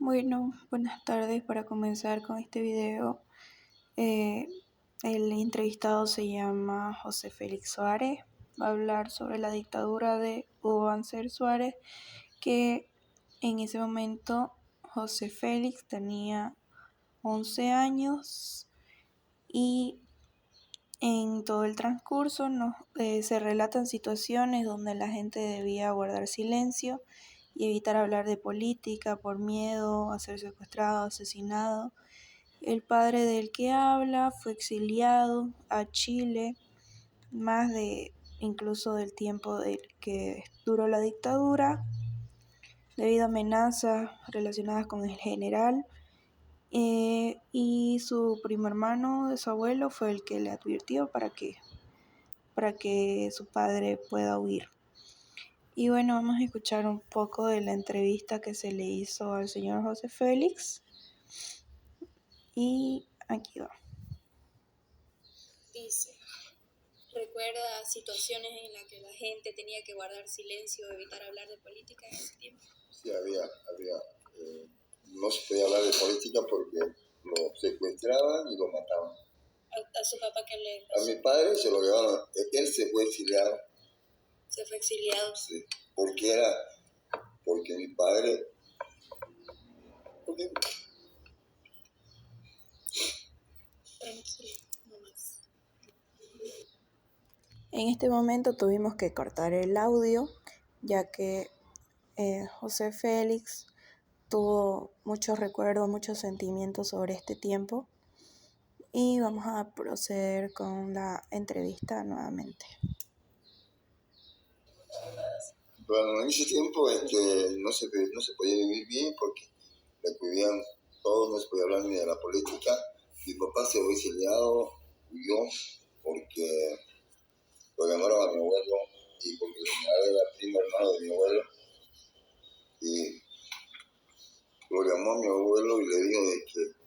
Bueno, buenas tardes. Para comenzar con este video, eh, el entrevistado se llama José Félix Suárez. Va a hablar sobre la dictadura de Hugo Banzer Suárez, que en ese momento José Félix tenía 11 años y en todo el transcurso se relatan situaciones donde la gente debía guardar silencio y evitar hablar de política por miedo a ser secuestrado, asesinado. El padre del que habla fue exiliado a Chile, más de incluso del tiempo del que duró la dictadura, debido a amenazas relacionadas con el general. Y su primo hermano de su abuelo fue el que le advirtió para que su padre pueda huir. Y bueno, vamos a escuchar un poco de la entrevista que se le hizo al señor José Félix. Y aquí va. Dice, ¿recuerda situaciones en las que la gente tenía que guardar silencio o evitar hablar de política en ese tiempo? Sí, había. No se podía hablar de política porque lo secuestraban y lo mataban. ¿A su papá qué le A pasó? mi padre se lo llevaron, él se fue exiliado. ¿Se fue exiliado? Sí, porque mi padre, porque Tranquilo, nomás. En este momento tuvimos que cortar el audio, ya que José Félix tuvo muchos recuerdos, muchos sentimientos sobre este tiempo. Y vamos a proceder con la entrevista nuevamente. bueno, en ese tiempo no se podía vivir bien porque le cuidaban todo, no se podía hablar ni de la política. Mi papá se fue exiliado, huyó, porque lo llamaron a mi abuelo y porque mi abuelo era primo hermano de mi abuelo. Y lo llamó a mi abuelo y le dijo de que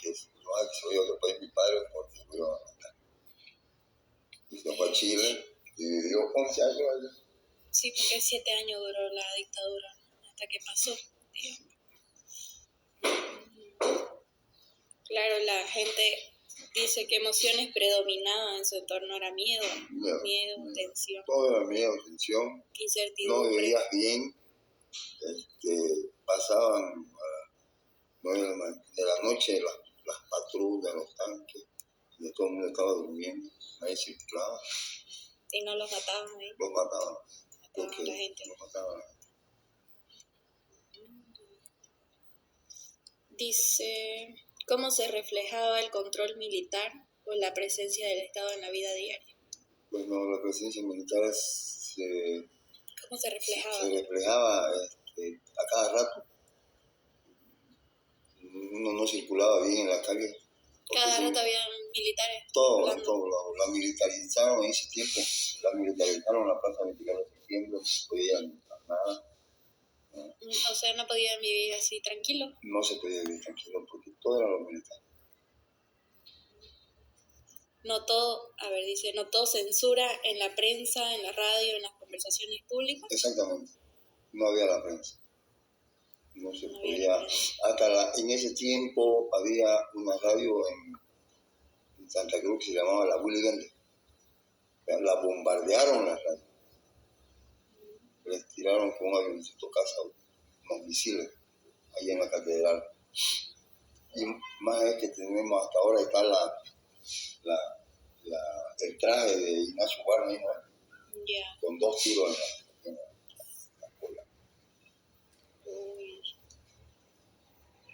que se vaya a otro país mi padre porque lo iban a matar. Y se fue a Chile y vivió 11 años allá. Sí, porque 7 años duró la dictadura hasta que pasó, digamos. Claro, la gente dice que emociones predominaban en su entorno, era miedo, tensión. Todo era miedo, tensión. Incertidumbre. No vivías bien. Pasaban a 9 de la noche las patrullas, los tanques, y todo el mundo estaba durmiendo, nadie circulaba. Y no los mataban ahí. Los mataban. Mataban a la gente. Los mataban. Dice, ¿cómo se reflejaba el control militar o la presencia del Estado en la vida diaria? Bueno, la presencia militar ¿Cómo se reflejaba? Se reflejaba a cada rato. Uno no circulaba bien en la calle. Cada rato había militares. Todo, la militarizaron en ese tiempo. La militarizaron la plaza 24 de septiembre, no se podía nada. O sea, no podían vivir así tranquilo. No se podía vivir tranquilo porque todo era lo militar. Notó censura en la prensa, en la radio, en las conversaciones públicas. Exactamente. No había la prensa. No se podía. En ese tiempo había una radio en Santa Cruz que se llamaba La Willy Vende. La bombardearon la radio. Les tiraron con un avioncito casa unos misiles ahí en la catedral. Y más es que tenemos hasta ahora está el traje de Ignacio Guarni, ¿no? Yeah. Con 2 tiros en la cola. Uy.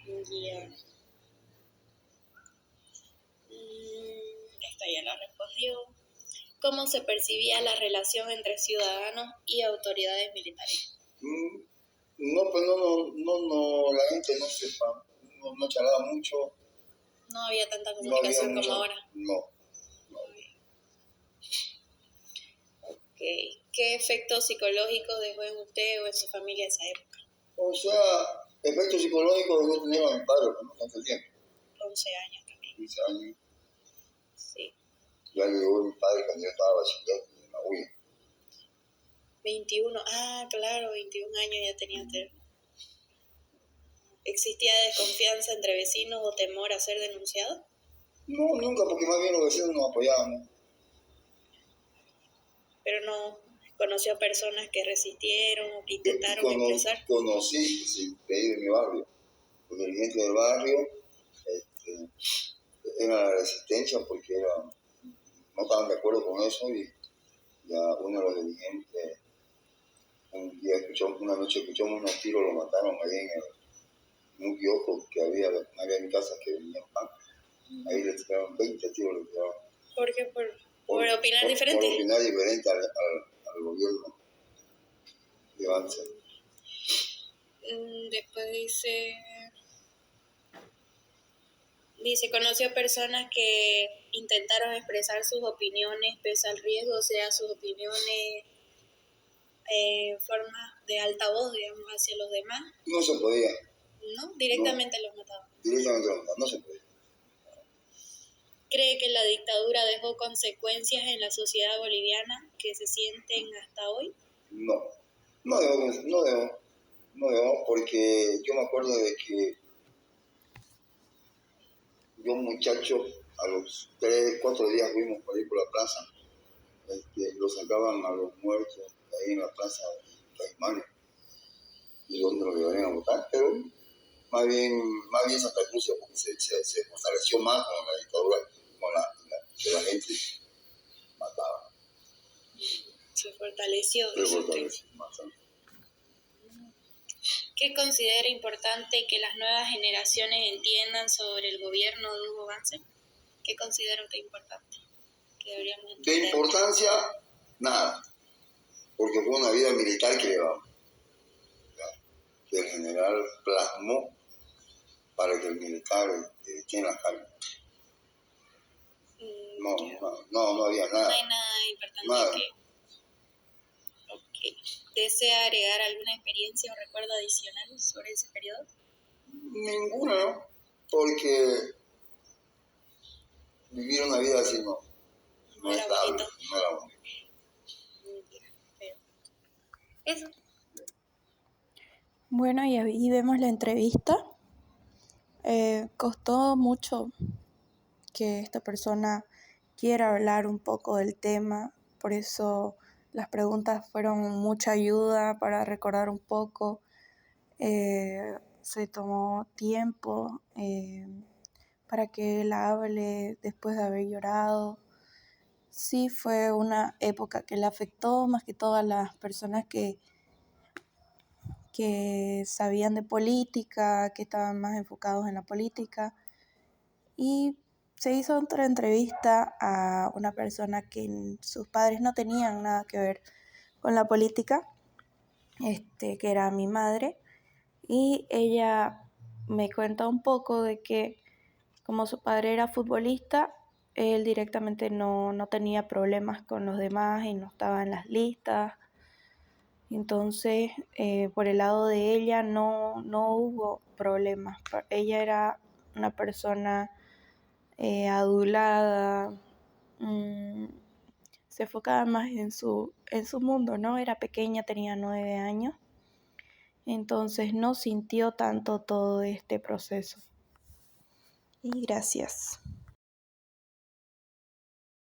Yeah. Esta ya la respondió. ¿Cómo se percibía la relación entre ciudadanos y autoridades militares? Pues no, la gente no sepa, no charlaba mucho. No había tanta comunicación como ahora. No. Okay. ¿Qué efectos psicológicos dejó en usted o en su familia esa época? O sea, efectos psicológicos no tenía a mi padre, ¿no? Tanto tiempo. 11 años también. 15 años. Sí. Ya llegó mi padre cuando yo estaba bachiller en la UIA. 21, claro, 21 años ya tenía usted. ¿Existía desconfianza entre vecinos o temor a ser denunciado? No, nunca, porque más bien los vecinos nos apoyaban. Pero no conoció personas que resistieron o que intentaron expresar. Conocí, sí, de ahí de mi barrio. Los dirigentes del barrio era la resistencia porque no estaban de acuerdo con eso y ya uno de los dirigentes, una noche escuchamos unos tiros, lo mataron ahí en un kiosco que había en mi casa que venía pan. Ahí le tiraron 20 tiros. Le tiraron. ¿Por qué? ¿Por opinar diferente? Por opinar diferente al gobierno de Avance. Después dice, conoció personas que intentaron expresar sus opiniones pese al riesgo, o sea, sus opiniones forma de altavoz, digamos, hacia los demás. No se podía. ¿No? Directamente los mataban. Directamente los mataban, no se podía. ¿Cree que la dictadura dejó consecuencias en la sociedad boliviana que se sienten hasta hoy? No debo, porque yo me acuerdo de que yo muchacho, a los 3, 4 días fuimos por ahí por la plaza, lo sacaban a los muertos ahí en la plaza de Caimanes, y donde lo llevarían a votar, pero más bien Santa Cruz se fortaleció más con la dictadura, que la gente mataba. Se fortaleció. Bastante. ¿Qué considera importante que las nuevas generaciones entiendan sobre el gobierno de Hugo Banzer? ¿Qué considera usted importante que deberíamos entender? De importancia, nada, porque fue una vida militar que llevamos, que el general plasmó para que el militar esté en la calle. No había nada. No hay nada importante que... ¿Desea agregar alguna experiencia o recuerdo adicional sobre ese periodo? Ninguna, ¿no? Porque vivir una vida así no era bonito. No era bonito. Eso. Bueno, y ahí vemos la entrevista. Costó mucho que esta persona quiera hablar un poco del tema, por eso las preguntas fueron mucha ayuda para recordar un poco. Se tomó tiempo para que él hable después de haber llorado. Sí, fue una época que le afectó más que todas las personas que sabían de política, que estaban más enfocados en la política. Y se hizo otra entrevista a una persona que sus padres no tenían nada que ver con la política, que era mi madre, y ella me cuenta un poco de que como su padre era futbolista, él directamente no tenía problemas con los demás y no estaba en las listas. Entonces, por el lado de ella no hubo problemas. Ella era una persona adulada, se enfocaba más en su mundo, ¿no? Era pequeña, tenía 9 años, entonces no sintió tanto todo este proceso. Y gracias.